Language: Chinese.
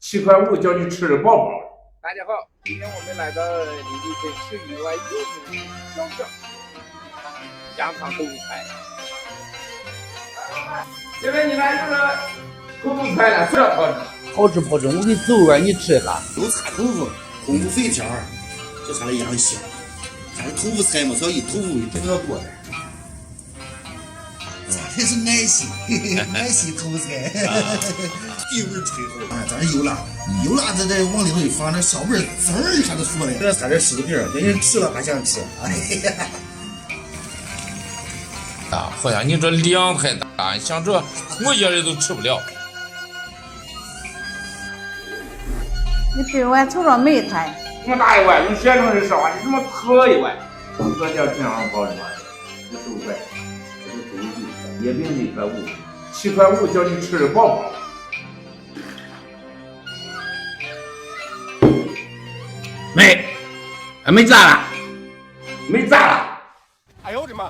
7.5叫你吃的饱饱的。大家好，今天我们来到丽丽城吃一碗有名的小酱羊汤豆腐菜。这边你看就是豆腐菜了，不要好吃。好吃不好吃，我给你走一碗，你吃一下。油擦豆腐，功夫费天儿，就它的样香。它是豆腐菜嘛，所以豆腐味比较多点。咱这是爱心，爱心豆腐菜，地味醇厚啊！咱是油辣，油辣这往里头一放，那香味滋儿一下就出来了。这它这柿子皮儿，人家吃了还想吃，哎呀！啊，好像你这量太大，像这我一个人都吃不了。你这碗瞅着没太？这么大一碗，用现成的烧饭，你怎么特一碗？这叫正常包的吗？15块，这是周记，月饼1.5，7.5叫你吃的饱饱的。没，还没炸了。没炸了。哎呦我的妈！